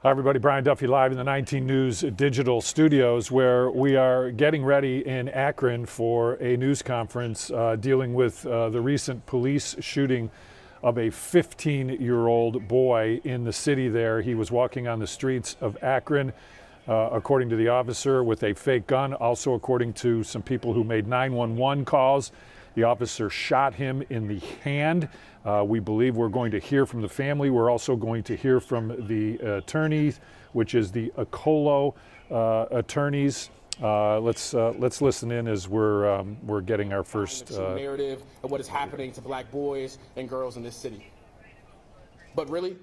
Hi everybody, Brian Duffy live in the 19 News digital studios, where we are getting ready in Akron for a news conference dealing with the recent police shooting of a 15-year-old boy in the city there. He was walking on the streets of Akron, according to the officer, with a fake gun. Also, according to some people who made 911 calls, the officer shot him in the hand. We believe we're going to hear from the family. We're also going to hear from the attorneys, which is the Akolo attorneys. Let's listen in as we're getting our first narrative of what is happening to black boys and girls in this city. But really,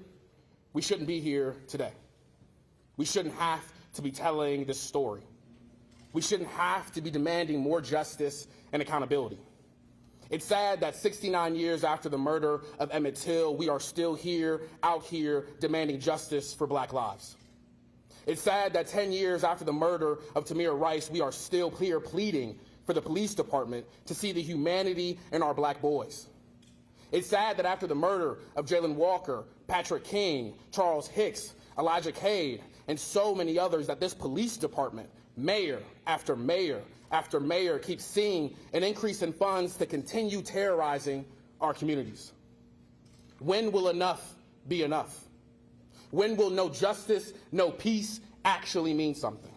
we shouldn't be here today. We shouldn't have to be telling this story. We shouldn't have to be demanding more justice and accountability. It's sad that 69 years after the murder of Emmett Till, we are still here, out here, demanding justice for black lives. It's sad that 10 years after the murder of Tamir Rice, we are still here pleading for the police department to see the humanity in our black boys. It's sad that after the murder of Jalen Walker, Patrick King, Charles Hicks, Elijah Cade, and so many others, that this police department, mayor after mayor after mayor, keeps seeing an increase in funds to continue terrorizing our communities. When will enough be enough? When will no justice, no peace actually mean something?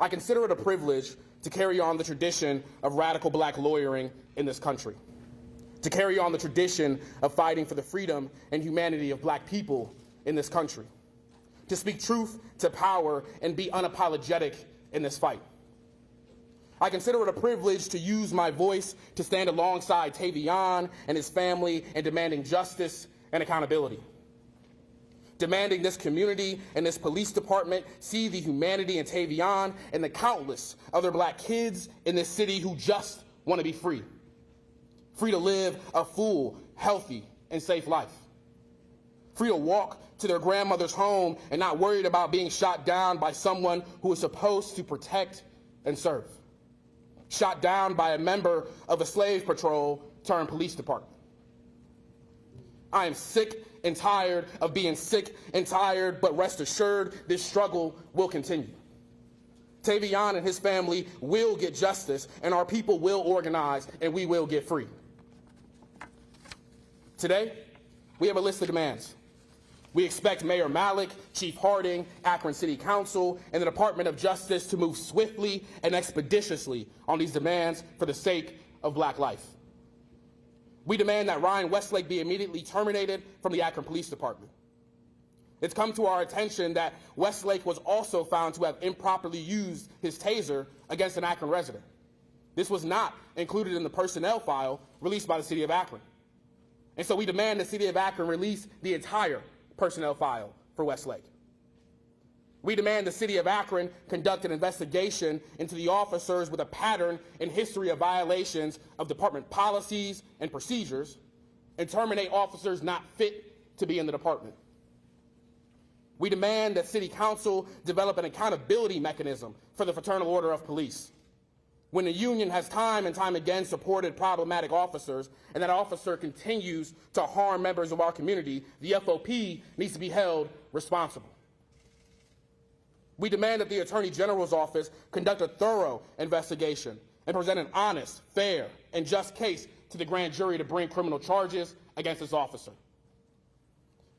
I consider it a privilege to carry on the tradition of radical black lawyering in this country, to carry on the tradition of fighting for the freedom and humanity of black people in this country, to speak truth to power and be unapologetic in this fight. I consider it a privilege to use my voice to stand alongside Tavion and his family in demanding justice and accountability. Demanding this community and this police department see the humanity in Tavion and the countless other black kids in this city who just want to be free. Free to live a full, healthy, and safe life. Free to walk to their grandmother's home and not worried about being shot down by someone who is supposed to protect and serve. Shot down by a member of a slave patrol turned police department. I am sick and tired of being sick and tired, but rest assured, this struggle will continue. Tavion and his family will get justice, and our people will organize, and we will get free. Today, we have a list of demands. We expect Mayor Malik, Chief Harding, Akron City Council, and the Department of Justice to move swiftly and expeditiously on these demands for the sake of black life. We demand that Ryan Westlake be immediately terminated from the Akron Police Department. It's come to our attention that Westlake was also found to have improperly used his taser against an Akron resident. This was not included in the personnel file released by the City of Akron. And so we demand the City of Akron release the entire personnel file for Westlake. We demand the City of Akron conduct an investigation into the officers with a pattern and history of violations of department policies and procedures and terminate officers not fit to be in the department. We demand that City Council develop an accountability mechanism for the Fraternal Order of Police. When the union has time and time again supported problematic officers and that officer continues to harm members of our community, the FOP needs to be held responsible. We demand that the Attorney General's office conduct a thorough investigation and present an honest, fair, and just case to the grand jury to bring criminal charges against this officer.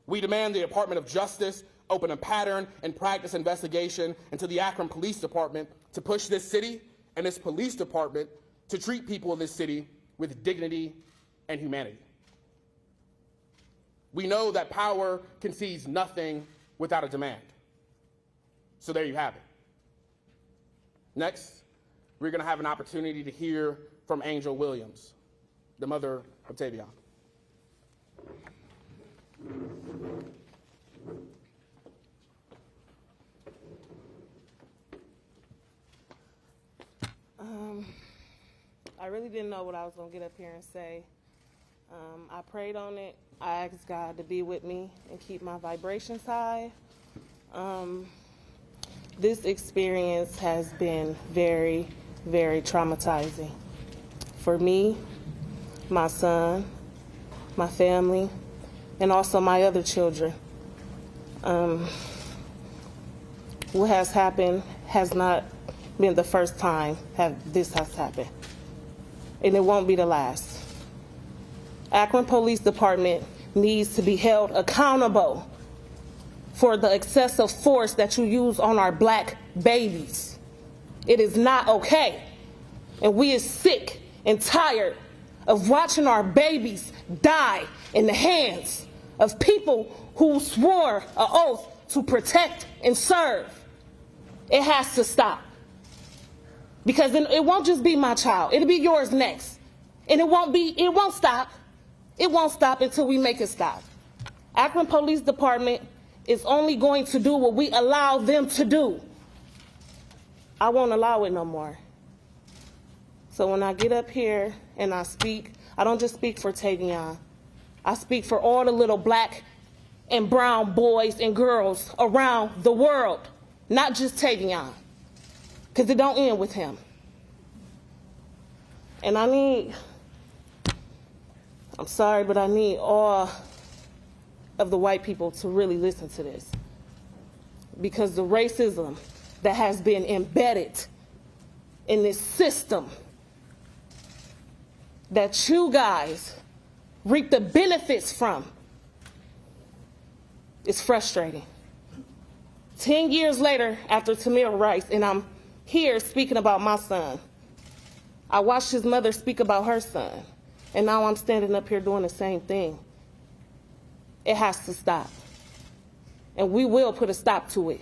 We demand the Department of Justice open a pattern and practice investigation into the Akron Police Department to push this city and this police department to treat people in this city with dignity and humanity. We know that power concedes nothing without a demand. So there you have it. Next, we're going to have an opportunity to hear from Angel Williams, the mother of Tavion. I really didn't know what I was going to get up here and say. I prayed on it. I asked God to be with me and keep my vibrations high. This experience has been very, very traumatizing for me, my son, my family, and also my other children. What has happened has not been the first time this has happened, and it won't be the last. Akron Police Department needs to be held accountable for the excessive force that you use on our black babies. It is not okay, and we is sick and tired of watching our babies die in the hands of people who swore an oath to protect and serve. It has to stop. Because it won't just be my child. It'll be yours next. And it won't stop. It won't stop until we make it stop. Akron Police Department is only going to do what we allow them to do. I won't allow it no more. So when I get up here and I speak, I don't just speak for Tavion. I speak for all the little black and brown boys and girls around the world, not just Tavion, because it don't end with him. And I'm sorry, but I need all of the white people to really listen to this, because the racism that has been embedded in this system that you guys reap the benefits from is frustrating. 10 years later, after Tamir Rice, and I'm here speaking about my son, I watched his mother speak about her son, and now I'm standing up here doing the same thing. It has to stop, and we will put a stop to it,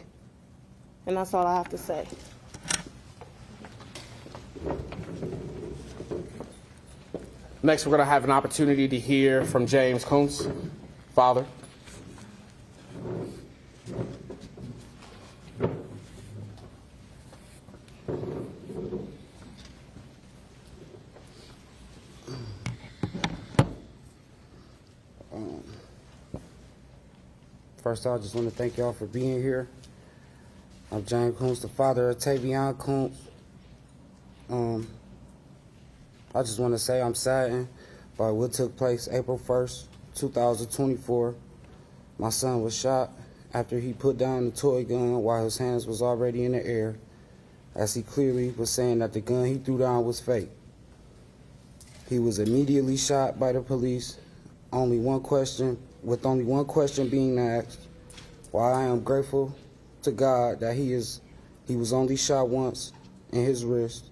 and that's all I have to say. Next, we're going to have an opportunity to hear from James Kuntz, father. First of all, I just want to thank y'all for being here. I'm James Kuntz, the father of Tavion Kuntz. I just want to say I'm saddened by what took place April 1st, 2024. My son was shot after he put down the toy gun while his hands was already in the air, as he clearly was saying that the gun he threw down was fake. He was immediately shot by the police, with only one question being asked. While I am grateful to God that he was only shot once in his wrist,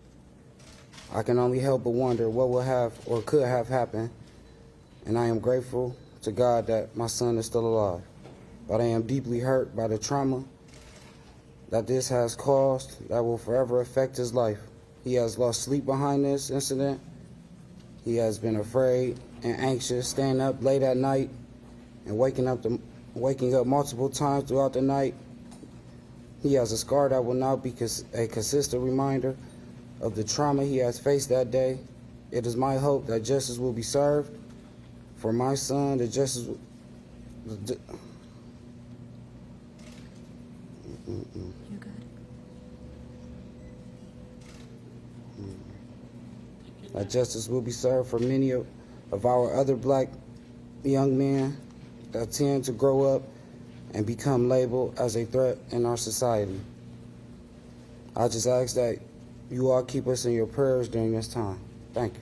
I can only help but wonder what would have or could have happened, and I am grateful to God that my son is still alive. But I am deeply hurt by the trauma that this has caused that will forever affect his life. He has lost sleep behind this incident. He has been afraid and anxious, staying up late at night and waking up multiple times throughout the night. He has a scar that will now be a consistent reminder of the trauma he has faced that day. It is my hope that justice will be served for my son. The justice You're good. that justice will be served for many of our other black young men that tend to grow up and become labeled as a threat in our society. I just ask that you all keep us in your prayers during this time. Thank you.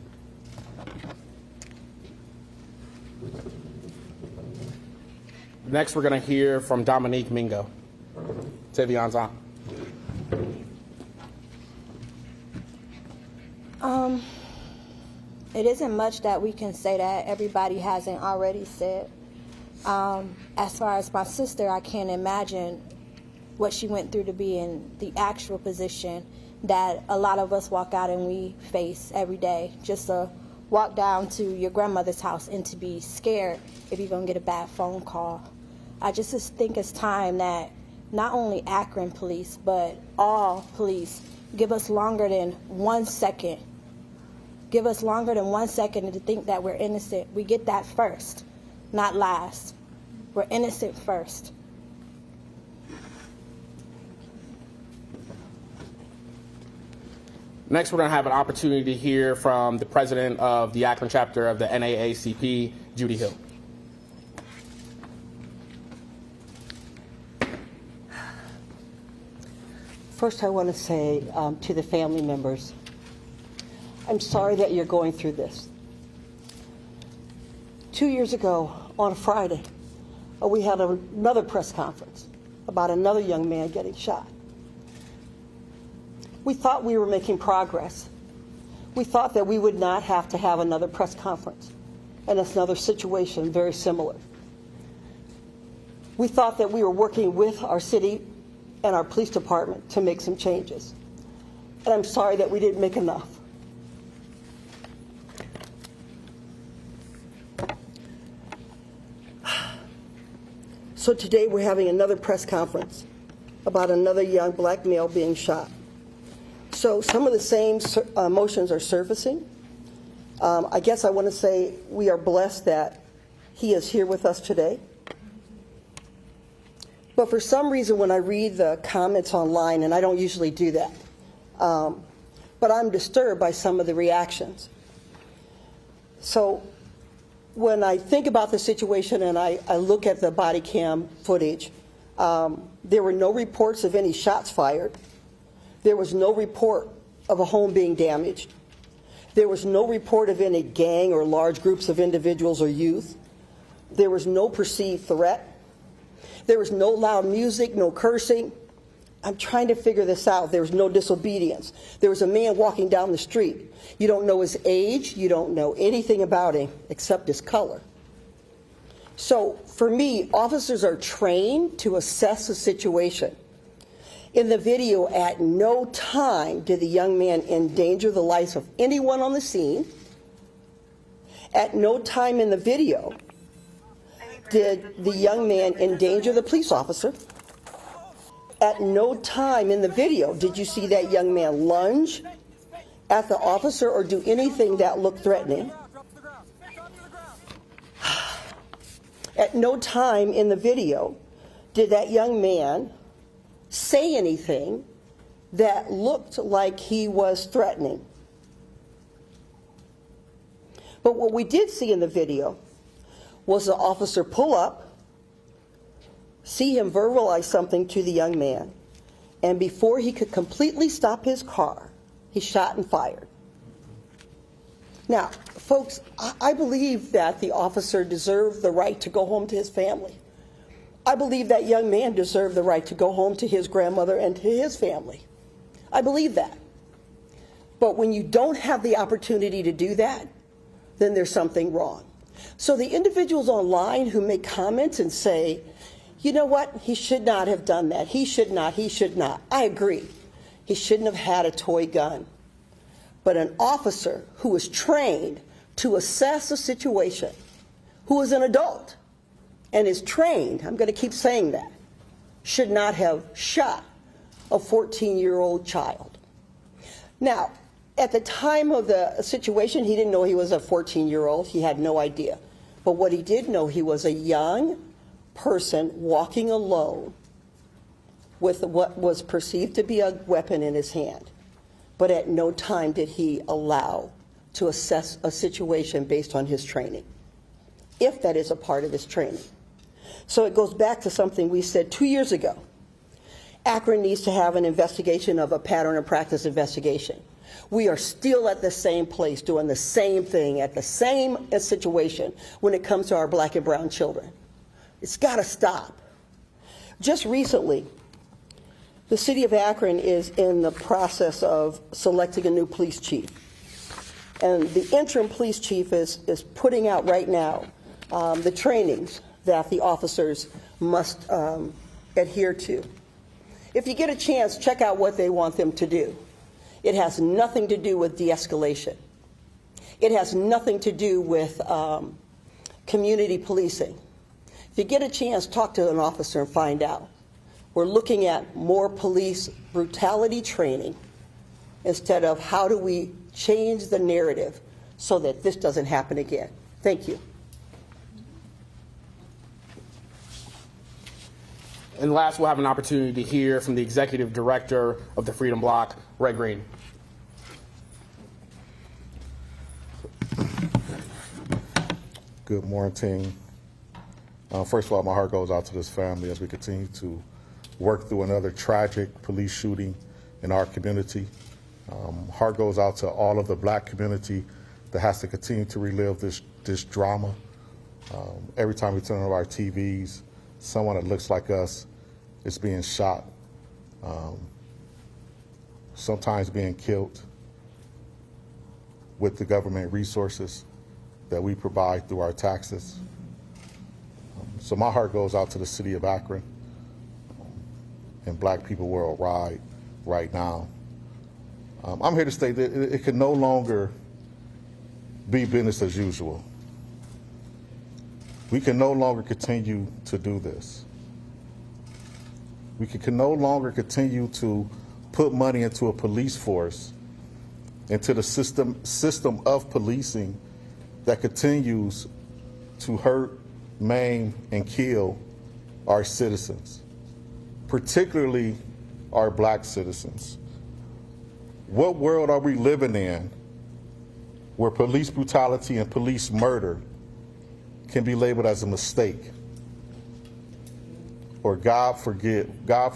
Next, we're going to hear from Dominique Mingo, Tavion's aunt. It isn't much that we can say that everybody hasn't already said. As far as my sister, I can't imagine what she went through to be in the actual position that a lot of us walk out and we face every day. Just to walk down to your grandmother's house and to be scared if you're going to get a bad phone call. I just think it's time that not only Akron police, but all police give us longer than 1 second. Give us longer than 1 second to think that we're innocent. We get that first, not last. We're innocent first. Next, we're going to have an opportunity to hear from the president of the Akron chapter of the NAACP, Judy Hill. First, I want to say to the family members, I'm sorry that you're going through this. 2 years ago, on a Friday, we had another press conference about another young man getting shot. We thought we were making progress. We thought that we would not have to have another press conference and another situation very similar. We thought that we were working with our city and our police department to make some changes. And I'm sorry that we didn't make enough. So today we're having another press conference about another young black male being shot. So some of the same emotions are surfacing. I guess I want to say we are blessed that he is here with us today. But for some reason, when I read the comments online, and I don't usually do that, but I'm disturbed by some of the reactions. So when I think about the situation and I look at the body cam footage, there were no reports of any shots fired. There was no report of a home being damaged. There was no report of any gang or large groups of individuals or youth. There was no perceived threat. There was no loud music, no cursing. I'm trying to figure this out. There was no disobedience. There was a man walking down the street. You don't know his age. You don't know anything about him except his color. So for me, officers are trained to assess a situation. In the video, at no time did the young man endanger the lives of anyone on the scene. At no time in the video did the young man endanger the police officer. At no time in the video did you see that young man lunge at the officer or do anything that looked threatening. At no time in the video did that young man say anything that looked like he was threatening. But what we did see in the video was the officer pull up, see him verbalize something to the young man, and before he could completely stop his car, he shot and fired. Now, folks, I believe that the officer deserved the right to go home to his family. I believe that young man deserved the right to go home to his grandmother and to his family. I believe that. But when you don't have the opportunity to do that, then there's something wrong. So the individuals online who make comments and say, you know what, he should not have done that. He should not. I agree. He shouldn't have had a toy gun. But an officer who is trained to assess a situation, who is an adult and is trained, I'm going to keep saying that, should not have shot a 14-year-old child. Now, at the time of the situation, he didn't know he was a 14-year-old. He had no idea. But what he did know, he was a young person walking alone with what was perceived to be a weapon in his hand. But at no time did he allow to assess a situation based on his training, if that is a part of his training. So it goes back to something we said 2 years ago. Akron needs to have an investigation of a pattern and practice investigation. We are still at the same place doing the same thing at the same situation when it comes to our black and brown children. It's got to stop. Just recently, the city of Akron is in the process of selecting a new police chief. And the interim police chief is putting out right now the trainings that the officers must adhere to. If you get a chance, check out what they want them to do. It has nothing to do with de-escalation. It has nothing to do with community policing. If you get a chance, talk to an officer and find out. We're looking at more police brutality training instead of how do we change the narrative so that this doesn't happen again. Thank you. And last, we'll have an opportunity to hear from the executive director of the Freedom Bloc, Ray Green. Good morning. First of all, my heart goes out to this family as we continue to work through another tragic police shooting in our community. Heart goes out to all of the black community that has to continue to relive this drama. Every time we turn on our TVs, someone that looks like us is being shot, sometimes being killed with the government resources that we provide through our taxes. So my heart goes out to the city of Akron and black people worldwide right now. I'm here to state that it can no longer be business as usual. We can no longer continue to do this. We can no longer continue to put money into a police force, into the system of policing that continues to hurt, maim, and kill our citizens, particularly our black citizens. What world are we living in where police brutality and police murder can be labeled as a mistake? Or God forbid, I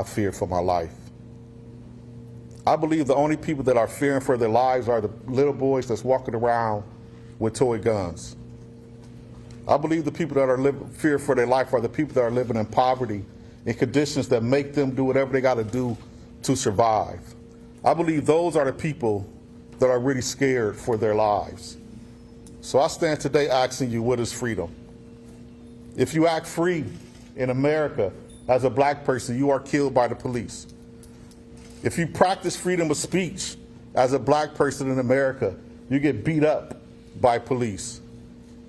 fear for my life. I believe the only people that are fearing for their lives are the little boys that's walking around with toy guns. I believe the people that are fear for their life are the people that are living in poverty in conditions that make them do whatever they got to do to survive. I believe those are the people that are really scared for their lives. So I stand today asking you, what is freedom? If you act free in America as a black person, you are killed by the police. If you practice freedom of speech as a black person in America, you get beat up by police.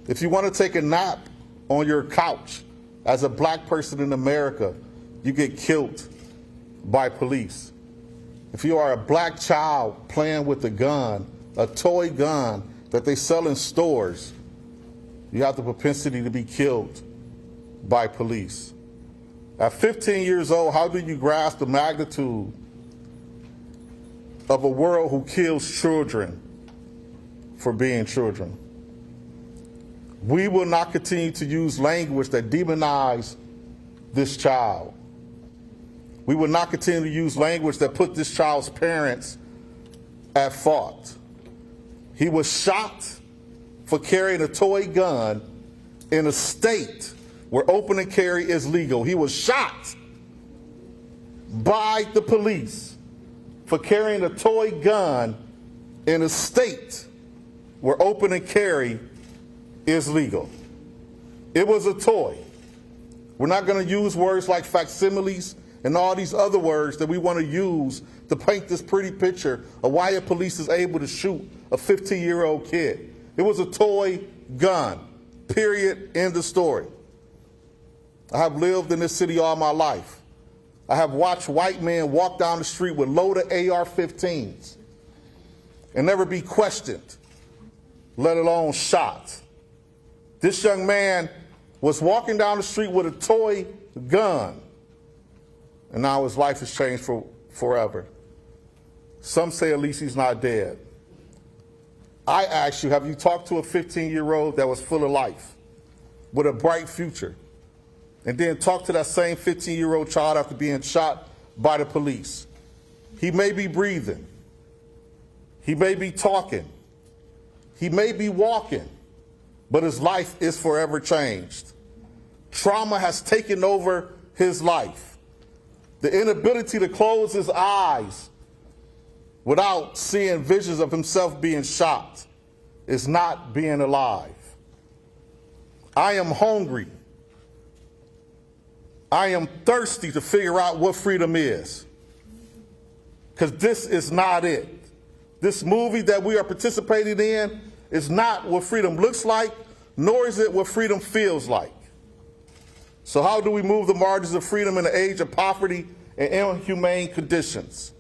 If you want to take a nap on your couch as a black person in America, you get killed by police. If you are a black child playing with a gun, a toy gun that they sell in stores, you have the propensity to be killed by police. At 15 years old, how do you grasp the magnitude of a world who kills children for being children? We will not continue to use language that demonize this child. We will not continue to use language that put this child's parents at fault. He was shot for carrying a toy gun in a state where open and carry is legal. He was shot by the police for carrying a toy gun in a state where open and carry is legal. It was a toy. We're not going to use words like facsimiles and all these other words that we want to use to paint this pretty picture of why a police is able to shoot a 15-year-old kid. It was a toy gun, period, end of story. I have lived in this city all my life. I have watched white men walk down the street with loaded AR-15s and never be questioned, let alone shot. This young man was walking down the street with a toy gun, and now his life has changed forever. Some say at least he's not dead. I ask you, have you talked to a 15-year-old that was full of life, with a bright future, and then talk to that same 15-year-old child after being shot by the police? He may be breathing. He may be talking. He may be walking, but his life is forever changed. Trauma has taken over his life. The inability to close his eyes without seeing visions of himself being shot is not being alive. I am hungry. I am thirsty to figure out what freedom is, because this is not it. This movie that we are participating in is not what freedom looks like, nor is it what freedom feels like. So how do we move the margins of freedom in the age of poverty and inhumane conditions?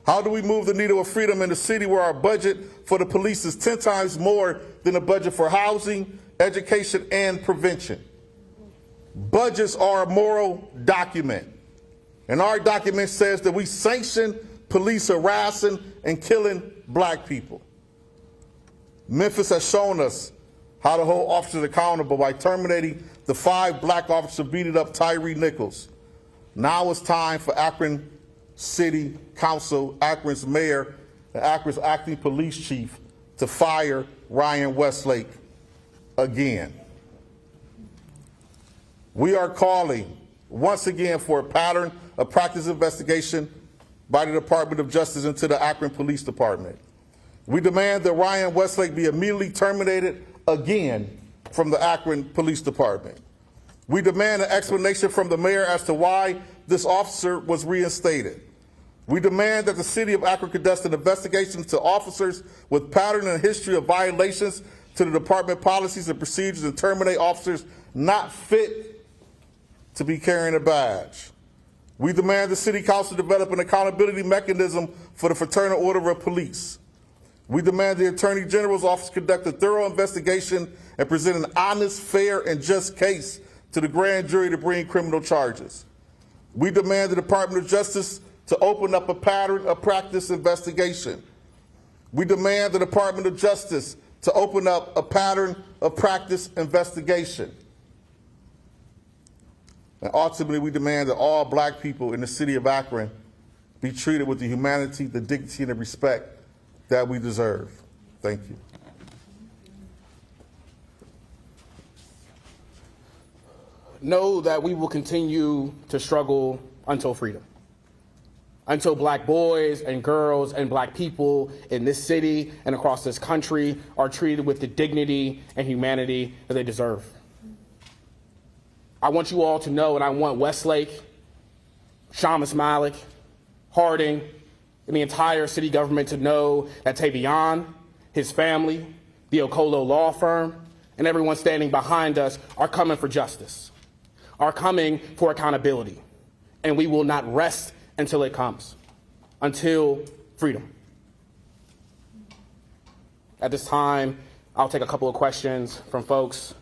How do we move the needle of freedom in a city where our budget for the police is 10 times more than the budget for housing, education, and prevention? Budgets are a moral document, and our document says that we sanction police harassing and killing black people. Memphis has shown us how to hold officers accountable by terminating the 5 black officers beating up Tyree Nichols, Now it's time for Akron City Council, Akron's mayor, and Akron's acting police chief to fire Ryan Westlake again. We are calling once again for a pattern of practice investigation by the Department of Justice into the Akron Police Department. We demand that Ryan Westlake be immediately terminated again from the Akron Police Department. We demand an explanation from the mayor as to why this officer was reinstated. We demand that the city of Akron conduct an investigation into officers with pattern and history of violations to the department policies and procedures and terminate officers not fit to be carrying a badge. We demand the city council develop an accountability mechanism for the Fraternal Order of Police. We demand the Attorney General's office conduct a thorough investigation and present an honest, fair, and just case to the grand jury to bring criminal charges. We demand the Department of Justice to open up a pattern of practice investigation. We demand the Department of Justice to open up a pattern of practice investigation. And ultimately, we demand that all black people in the city of Akron be treated with the humanity, the dignity, and the respect that we deserve. Thank you. Know that we will continue to struggle until freedom. Until black boys and girls and black people in this city and across this country are treated with the dignity and humanity that they deserve. I want you all to know, and I want Westlake, Shamus Malik, Harding, and the entire city government to know that Tavion, his family, the Okolo law firm, and everyone standing behind us are coming for justice, are coming for accountability, and we will not rest until it comes, until freedom. At this time, I'll take a couple of questions from folks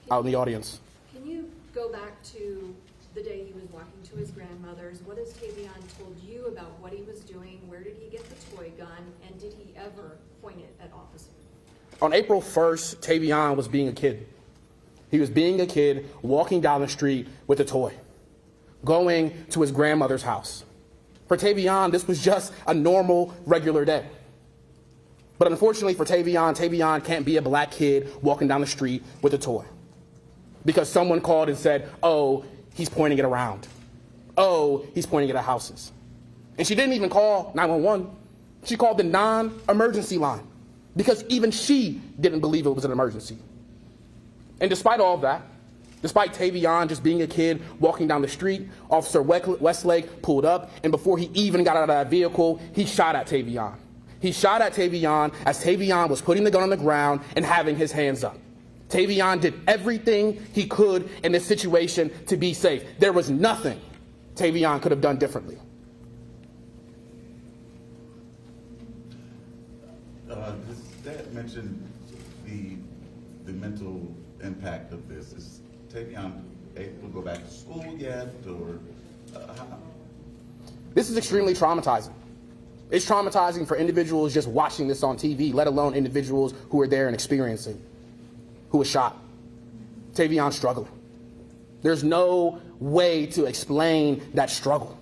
out in the audience. Can you go back to the day he was walking to his grandmother's? What has Tavion told you about what he was doing? Where did he get the toy gun? And did he ever point it at officers? On April 1st, Tavion was being a kid. He was being a kid walking down the street with a toy, going to his grandmother's house. For Tavion, this was just a normal, regular day. But unfortunately for Tavion, Tavion can't be a black kid walking down the street with a toy, because someone called and said, oh, he's pointing it around. Oh, he's pointing it at houses. And she didn't even call 911. She called the non-emergency line, because even she didn't believe it was an emergency. And despite all of that, despite Tavion just being a kid walking down the street, Officer Westlake pulled up, and before he even got out of that vehicle, he shot at Tavion. He shot at Tavion as Tavion was putting the gun on the ground and having his hands up. Tavion did everything he could in this situation to be safe. There was nothing Tavion could have done differently. This dad mentioned the mental impact of this. Is Tavion able to go back to school yet, or how? This is extremely traumatizing. It's traumatizing for individuals just watching this on TV, let alone individuals who are there and experiencing, who was shot. Tavion's struggling. There's no way to explain that struggle.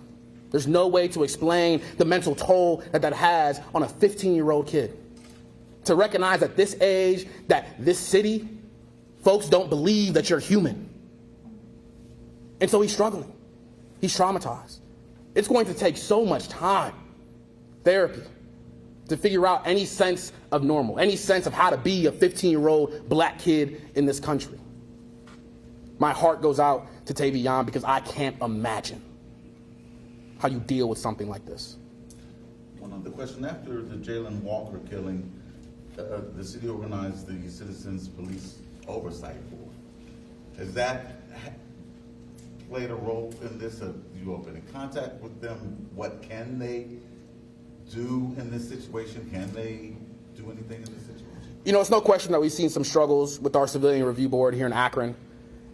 There's no way to explain the mental toll that that has on a 15-year-old kid. To recognize at this age, that this city, folks don't believe that you're human. And so he's struggling. He's traumatized. It's going to take so much time, therapy, to figure out any sense of normal, any sense of how to be a 15-year-old black kid in this country. My heart goes out to Tavion because I can't imagine how you deal with something like this. One other question. After the Jalen Walker killing, the city organized the Citizens Police Oversight Board. Has that played a role in this? Have you all been in contact with them? What can they do in this situation? Can they do anything in this situation? You know, it's no question that we've seen some struggles with our civilian review board here in Akron,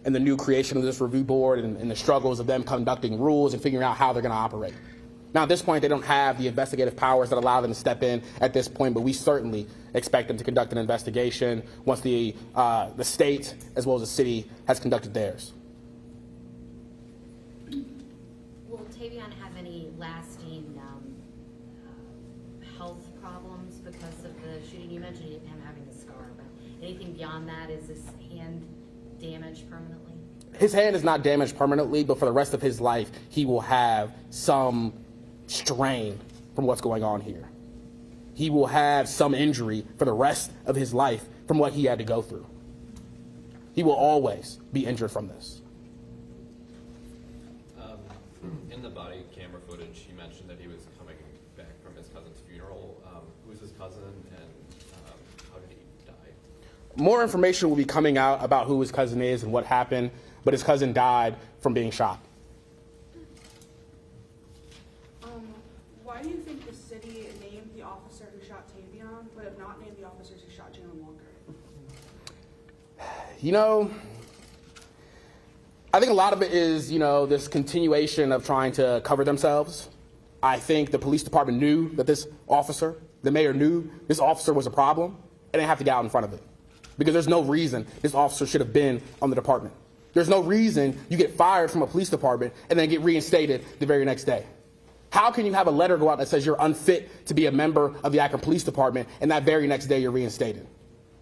and the new creation of this review board, and the struggles of them conducting rules and figuring out how they're going to operate. Now, at this point, they don't have the investigative powers that allow them to step in at this point, but we certainly expect them to conduct an investigation once the state, as well as the city, has conducted theirs. Tavion have any lasting health problems because of the shooting? You mentioned him having a scar, but anything beyond that? Is his hand damaged permanently? His hand is not damaged permanently, but for the rest of his life, he will have some strain from what's going on here. He will have some injury for the rest of his life from what he had to go through. He will always be injured from this. In the body camera footage, he mentioned that he was coming back from his cousin's funeral. Who's his cousin, and how did he die? More information will be coming out about who his cousin is and what happened, but his cousin died from being shot. Why do you think the city named the officer who shot Tavion, but have not named the officers who shot Jalen Walker? You know, I think a lot of it is, this continuation of trying to cover themselves. I think the police department knew that this officer, the mayor knew this officer was a problem, and they have to get out in front of it. Because there's no reason this officer should have been on the department. There's no reason you get fired from a police department and then get reinstated the very next day. How can you have a letter go out that says you're unfit to be a member of the Akron Police Department, and that very next day you're reinstated?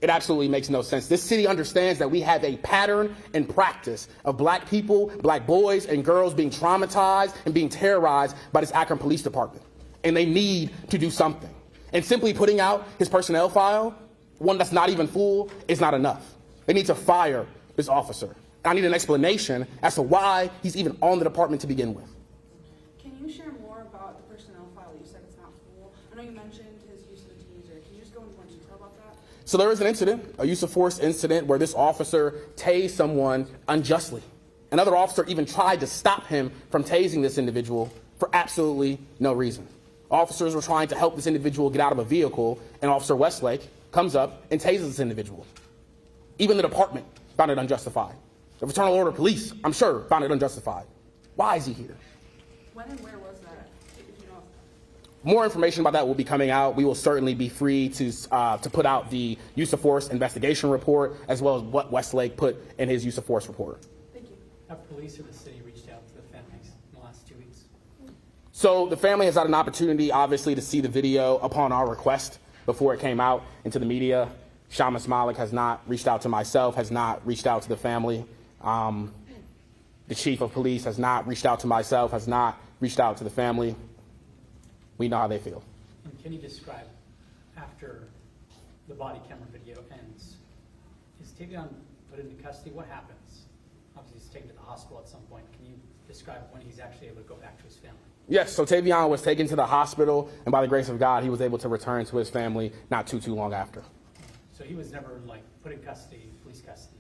It absolutely makes no sense. This city understands that we have a pattern and practice of black people, black boys and girls being traumatized and being terrorized by this Akron Police Department. And they need to do something. And simply putting out his personnel file, one that's not even full, is not enough. They need to fire this officer. I need an explanation as to why he's even on the department to begin with. Can you share more about the personnel file? You said it's not full. I know you mentioned his use of the taser. Can you just go into more detail about that? So there was an incident, a use of force incident, where this officer tased someone unjustly. Another officer even tried to stop him from tasing this individual for absolutely no reason. Officers were trying to help this individual get out of a vehicle, and Officer Westlake comes up and tases this individual. Even the department found it unjustified. The Fraternal Order of Police, I'm sure, found it unjustified. Why is he here? When and where was that, if you know? More information about that will be coming out. We will certainly be free to put out the use of force investigation report, as well as what Westlake put in his use of force report. Thank you. Have police or the city reached out to the families in the last 2 weeks? So the family has had an opportunity, obviously, to see the video upon our request before it came out into the media. Shamus Malik has not reached out to myself, has not reached out to the family. The chief of police has not reached out to myself, has not reached out to the family. We know how they feel. And can you describe, after the body camera video ends, is Tavion put into custody? What happens? Obviously, he's taken to the hospital at some point. Can you describe when he's actually able to go back to his family? Yes, so Tavion was taken to the hospital, and by the grace of God, he was able to return to his family not too long after. So he was never, put in custody, police custody?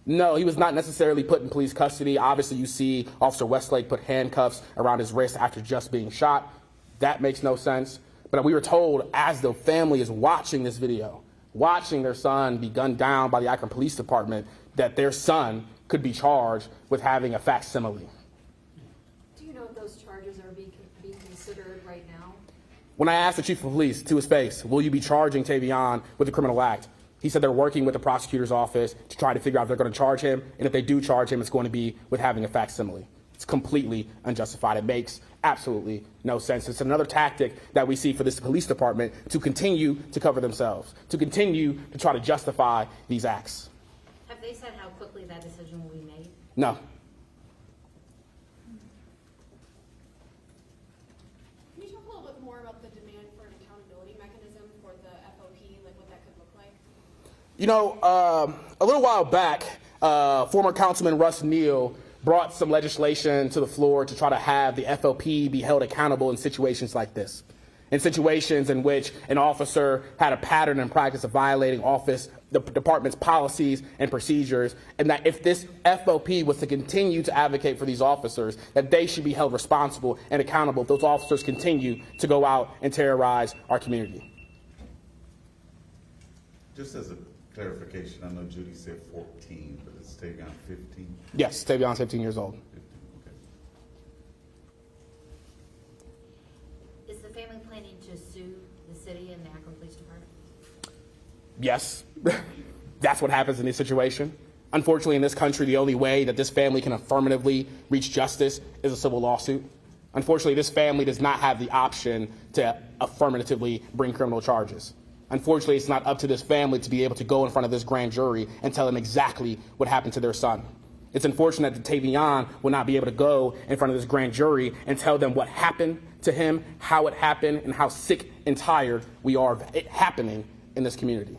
No, he was not necessarily put in police custody. Obviously, you see Officer Westlake put handcuffs around his wrist after just being shot. That makes no sense. But we were told, as the family is watching this video, watching their son be gunned down by the Akron Police Department, that their son could be charged with having a facsimile. Do you know if those charges are being considered right now? When I asked the chief of police to his face, will you be charging Tavion with a criminal act? He said they're working with the prosecutor's office to try to figure out if they're going to charge him, and if they do charge him, it's going to be with having a facsimile. It's completely unjustified. It makes absolutely no sense. It's another tactic that we see for this police department to continue to cover themselves, to continue to try to justify these acts. Have they said how quickly that decision will be made? No. Can you talk a little bit more about the demand for an accountability mechanism for the FOP, like what that could look like? A little while back, former Councilman Russ Neal brought some legislation to the floor to try to have the FOP be held accountable in situations like this. In situations in which an officer had a pattern and practice of violating the department's policies and procedures, and that if this FOP was to continue to advocate for these officers, that they should be held responsible and accountable if those officers continue to go out and terrorize our community. Just as a clarification, I know Judy said 14, but it's Tavion 15? Yes, Tavion's 15 years old. 15, okay. Is the family planning to sue the city and the Akron Police Department? Yes, that's what happens in this situation. Unfortunately, in this country, the only way that this family can affirmatively reach justice is a civil lawsuit. Unfortunately, this family does not have the option to affirmatively bring criminal charges. Unfortunately, it's not up to this family to be able to go in front of this grand jury and tell them exactly what happened to their son. It's unfortunate that Tavion will not be able to go in front of this grand jury and tell them what happened to him, how it happened, and how sick and tired we are of it happening in this community.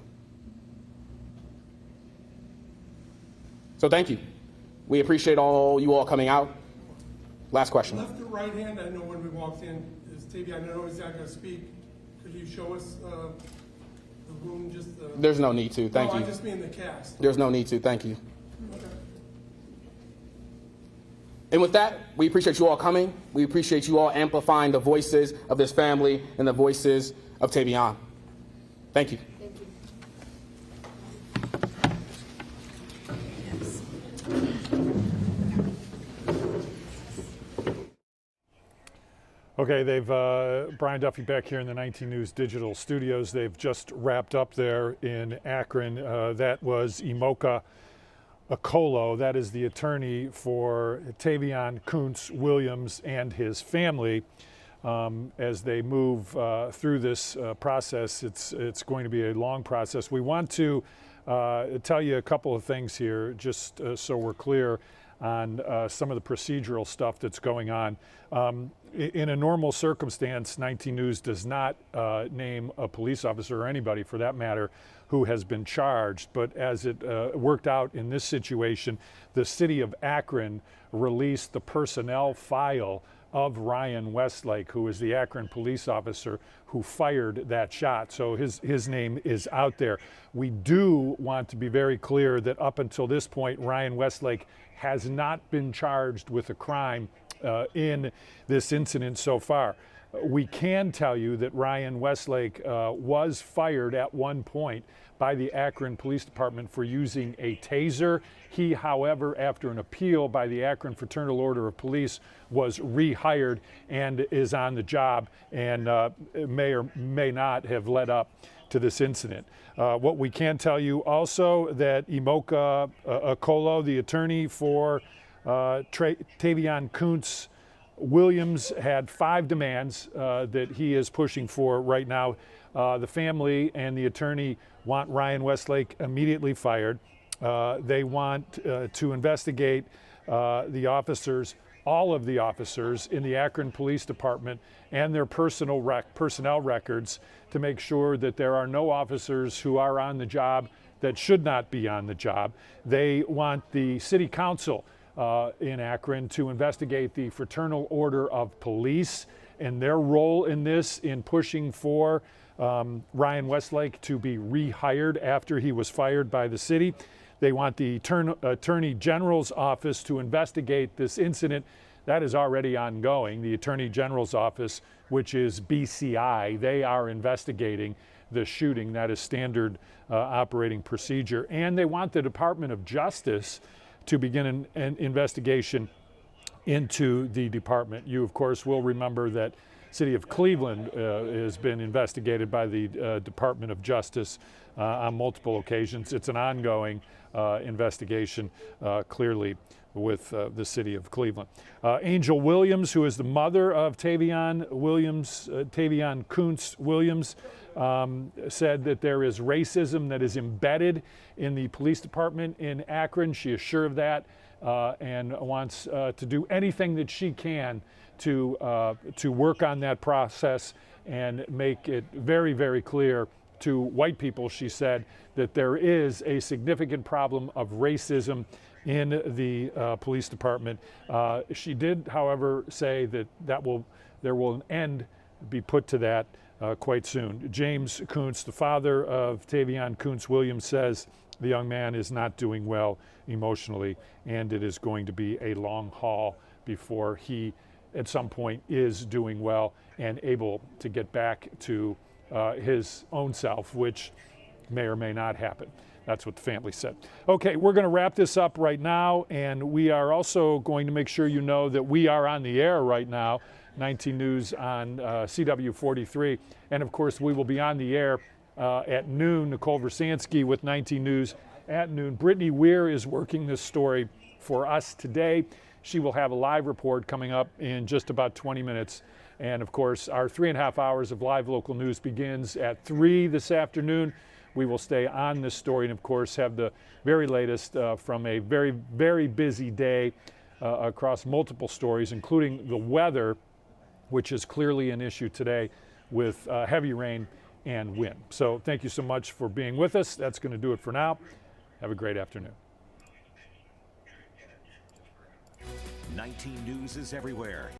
So thank you. We appreciate you all coming out. Last question. Left or right hand, I know when we walked in, is Tavion. I know he's not going to speak. Could you show us the room? There's no need to. Thank you. I just mean the cast. There's no need to. Thank you. Okay. And with that, we appreciate you all coming. We appreciate you all amplifying the voices of this family and the voices of Tavion. Thank you. Thank you. Okay, they've Brian Duffy back here in the 19 News Digital Studios. They've just wrapped up there in Akron. That was Imoka Akolo. That is the attorney for Tavion Kuntz Williams and his family. As they move through this process, it's going to be a long process. We want to tell you a couple of things here, just so we're clear on some of the procedural stuff that's going on. In a normal circumstance, 19 News does not name a police officer or anybody for that matter who has been charged, but as it worked out in this situation, the city of Akron released the personnel file of Ryan Westlake, who is the Akron police officer who fired that shot. So his name is out there. We do want to be very clear that up until this point, Ryan Westlake has not been charged with a crime in this incident so far. We can tell you that Ryan Westlake was fired at one point by the Akron Police Department for using a taser. He, however, after an appeal by the Akron Fraternal Order of Police, was rehired and is on the job and may or may not have led up to this incident. What we can tell you also that Imoka Akolo, the attorney for Tavion Kuntz Williams, had 5 demands that he is pushing for right now. The family and the attorney want Ryan Westlake immediately fired. They want to investigate the officers, all of the officers in the Akron Police Department and their personnel records to make sure that there are no officers who are on the job that should not be on the job. They want the city council in Akron to investigate the Fraternal Order of Police and their role in this, in pushing for Ryan Westlake to be rehired after he was fired by the city. They want the Attorney General's office to investigate this incident. That is already ongoing. The Attorney General's office, which is BCI, they are investigating the shooting. That is standard operating procedure. And they want the Department of Justice to begin an investigation into the department. You, of course, will remember that City of Cleveland has been investigated by the Department of Justice on multiple occasions. It's an ongoing investigation, clearly, with the City of Cleveland. Angel Williams, who is the mother of Tavion Kuntz Williams, said that there is racism that is embedded in the police department in Akron. She is sure of that and wants to do anything that she can to work on that process and make it very, very clear to white people, she said, that there is a significant problem of racism in the police department. She did, however, say that there will an end be put to that quite soon. James Kuntz, the father of Tavion Kuntz Williams, says the young man is not doing well emotionally, and it is going to be a long haul before he, at some point, is doing well and able to get back to his own self, which may or may not happen. That's what the family said. Okay, we're going to wrap this up right now, and we are also going to make sure you know that we are on the air right now, 19 News on CW 43, and of course we will be on the air at noon. Nicole Versansky with 19 News at noon. Brittany Weir is working this story for us today. She will have a live report coming up in just about 20 minutes. And of course, our 3.5 hours of live local news begins at 3 this afternoon. We will stay on this story and of course have the very latest from a very, very busy day across multiple stories, including the weather, which is clearly an issue today with heavy rain and wind. So thank you so much for being with us. That's going to do it for now. Have a great afternoon. 19 News is everywhere.